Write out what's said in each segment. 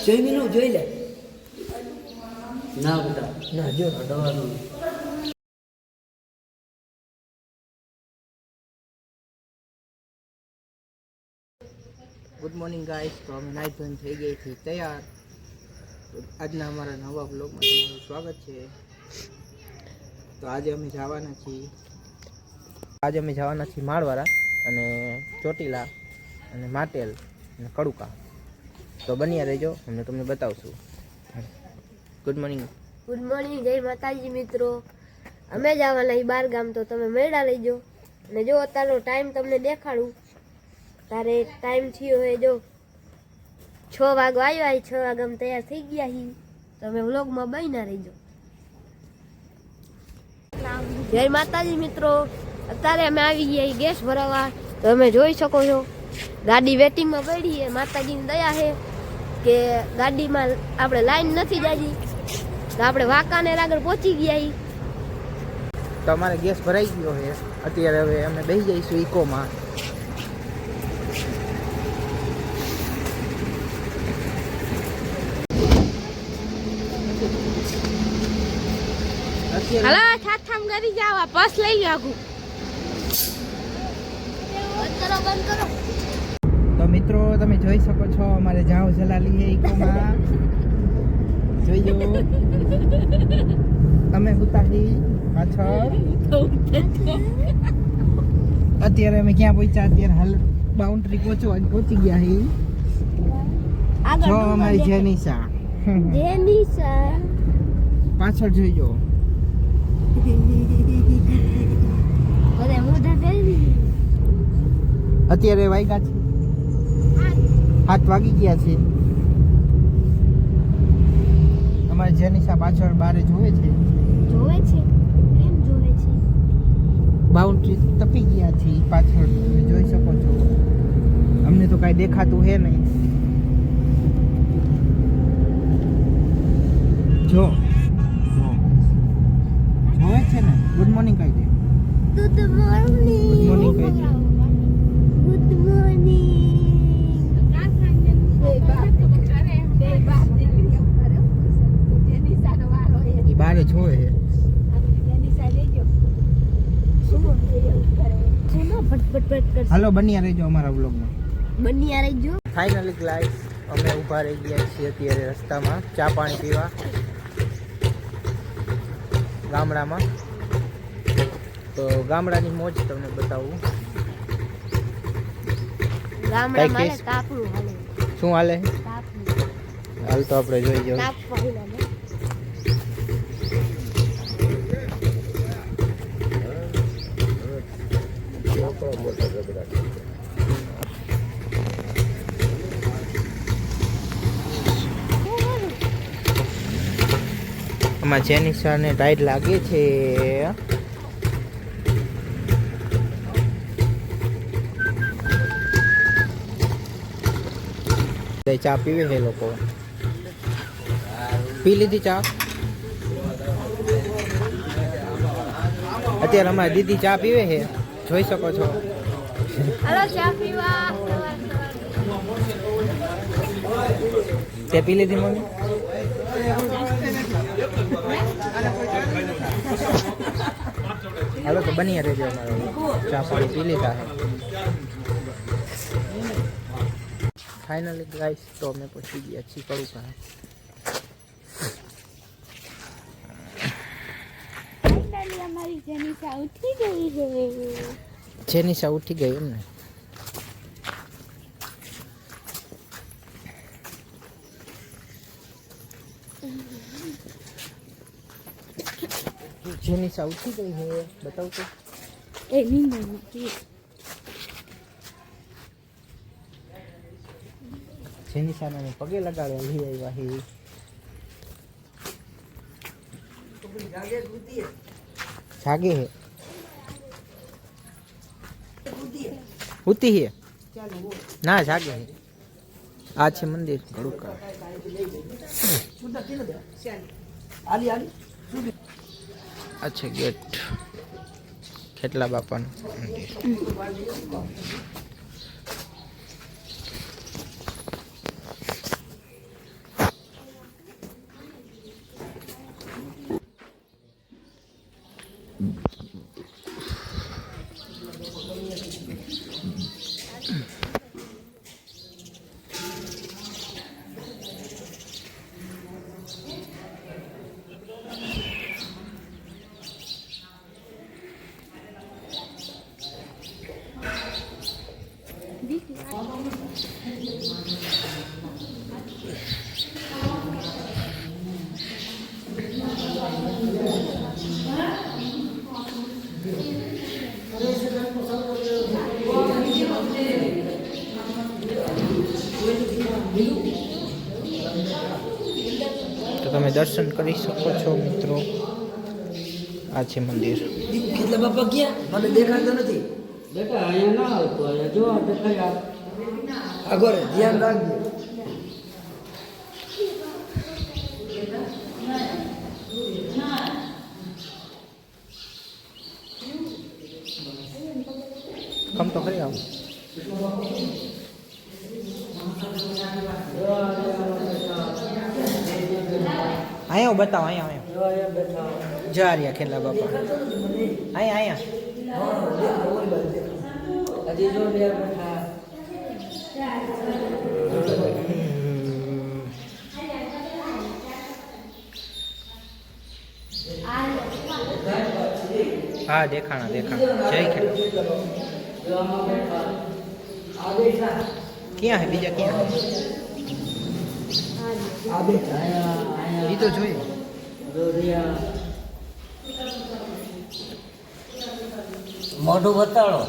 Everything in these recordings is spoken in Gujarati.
જોઈ જોઈ લે ના બેટા ના જો દવાનું ગુડ મોર્નિંગ ગાઈસ. તો અમે નાઈટ ધોઈને થઈ ગઈ હતી તૈયાર. તો આજના અમારા નવા બ્લોગમાં તમારું સ્વાગત છે. તો આજે અમે જવાના છીએ માળવાળા અને ચોટીલા અને માટેલ અને કડુકા. તો બન્યા રહેજો, અમને તમને બતાવશું. Good morning. ગુડ મોર્નિંગ, જય માતાજી મિત્રો. અમે જવાના બાર ગામ, તો તમે મેળા લઈજો. અને જો અત્યારનો ટાઈમ તમને દેખાડું. તારે ટાઈમ થયો હોય જો 6 વાગવા આવ્યા, 6 વાગ્યા તૈયાર થઈ ગયા હી. તમે વ્લોગમાં બન્યા રહીજો. જય માતાજી મિત્રો. અત્યારે અમે આવી ગયા ગેસ ભરાવા. તો તમે જોઈ શકો છો ગાડી વેટિંગમાં પડી છે. માતાજીની દયા છે કે ગાડીમાં આપણે લાઈન નથી જાજી, તો આપણે વાંકાનેર આગળ પહોંચી ગયા હી. તો અમારે ગેસ ભરાઈ ગયો છે. અત્યારે હવે અમે બેસી જઈશું ઇકોમાં. હલો છાથામ કરી જાવ, બસ લઈ લો આગુ. બંધ કરો. તો મિત્રો તમે જોઈ શકો છો અમારે જાવ જલાલી છે ઇકોમાં. જોઈજો અમે ઉતારી પાછળ. અત્યારે અમે ક્યાં પહોંચ્યા? અત્યારે હાલ બાઉન્ડ્રી પહોંચી ગયા હી. જો અમારી જેનિશા પાછળ જોઈજો. અત્યારે વાગ્યા છે 7 વાગી ગયા છે. અમારી જેનિશા પાછળ બારે જોવે છે. બાઉન્ડ્રી તપી ગયા છે પાછળ, તમે જોઈ શકો છો. અમને તો કાંઈ દેખાતું હે નહીં. જો જોવે છે ને. ગુડ મોર્નિંગ કહી દે. ગુડ મોર્નિંગ કહી દે. બારે જોવે છે. હાલો બન્યા રહેજો અમારા વ્લોગમાં. ફાઇનલી ગાઈસ અમે ઊભા રહી ગયા છીએ અત્યારે રસ્તામાં ચા પાણી પીવા ગામડામાં. તો ગામડાની મોજ તમને બતાવું. શું હાલે હાલ તો આપણે જોઈ જવું. આમાં જેનિશાને ટાઈટ લાગે છે. ચા પીવે છે લોકો. પી લીધી ચા? અત્યારે અમારી દીદી ચા પીવે છે, જોઈ શકો છો. તે પી લીધી મમ્મી? હાલો તો બની રહેજો. અમારો ચા પાણી પી લીધા છે. ફાઇનલી ગાઈસ તો અમે પહોંચી ગયા છીએ કડુકા. જેનિશા ઉઠી ગઈ એમને. જેનિશા ઉઠી ગઈ છે. બતાવ તો. જેનિશાને પગે લગાડવા લઈ આવ્યા હે. જાગે હે ઉતી હે ના જાગે હે. આ છે મંદિર કડુકા. આ છે ગેટ ખેટલા બાપાનું મંદિર. તો તમે દર્શન કરી શકો છો મિત્રો. આ છે મંદિર. કેટલા બાપા ગયા મને દેખાતો નથી. બેટા અહીંયા ના આવતો, અહીંયા જો દેખાય આગળ ધ્યાન રાખજો. કમ તો ખરી આવું. અહીંયા બતાવો, અહીંયા જા રહ્યા ખેલા બાપા. અહીંયા હજી જો બે બેઠા. હા દેખાણા જય ખેલા. ક્યાં હે બીજા ક્યાં હે? આ બેઠા. એ તો જોઈએ. મોઢું બતાડો.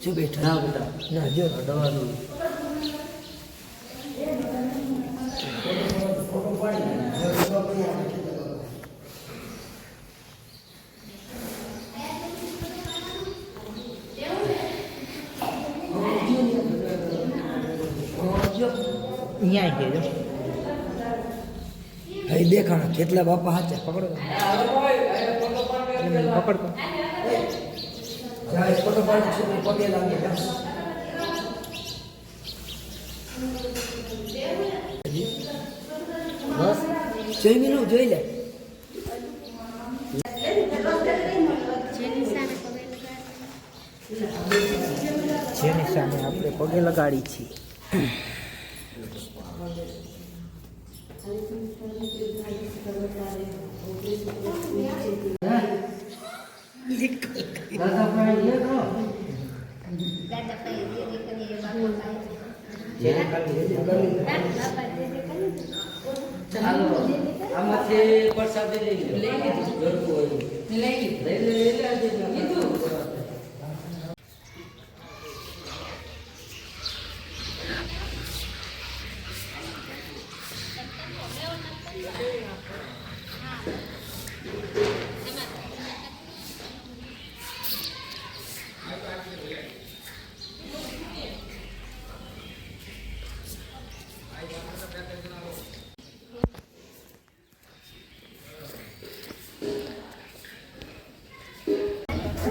શું બેઠા? ના બેટા ના જો અડવાનું. અહીંયા છે જો. અહીં દેખાણા કેટલા બાપા હાચા પકડો. પકડતો. જાય ફોટો પાડી છે પગે લાગે. બસ જોઈ મીનું જોઈ લે. જેની સામે આપણે પગે લગાડી છીએ. આમાંથી પ્રસાદી લઈ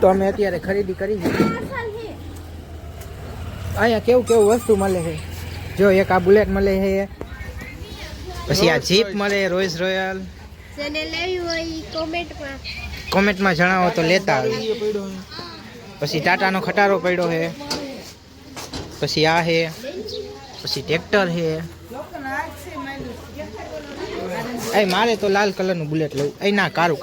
તો અમે અત્યારે ખરીદી કરી છે. અહીંયા કેવું કેવું વસ્તુ મળે છે જો. એક આ બુલેટ મળે છે, પછી આ જીપ મળે રોયસ રોયલ. જેને લેવી હોય કોમેન્ટમાં જણાવો તો લેતા આવી. પછી ટાટાનો ખટારો પડ્યો છે, પછી આ છે, પછી ટ્રેક્ટર છે. એ મારે તો લાલ કલરનું બુલેટ લેવું. એ ના કારું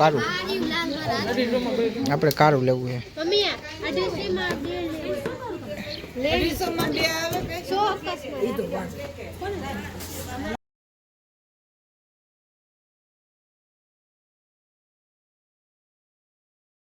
આપણે કારું લેવું છે. મમ્મી આ ડ્રેસમાં બે લેડીઝમાં બે આવે કે 100 એ તો પાંચ.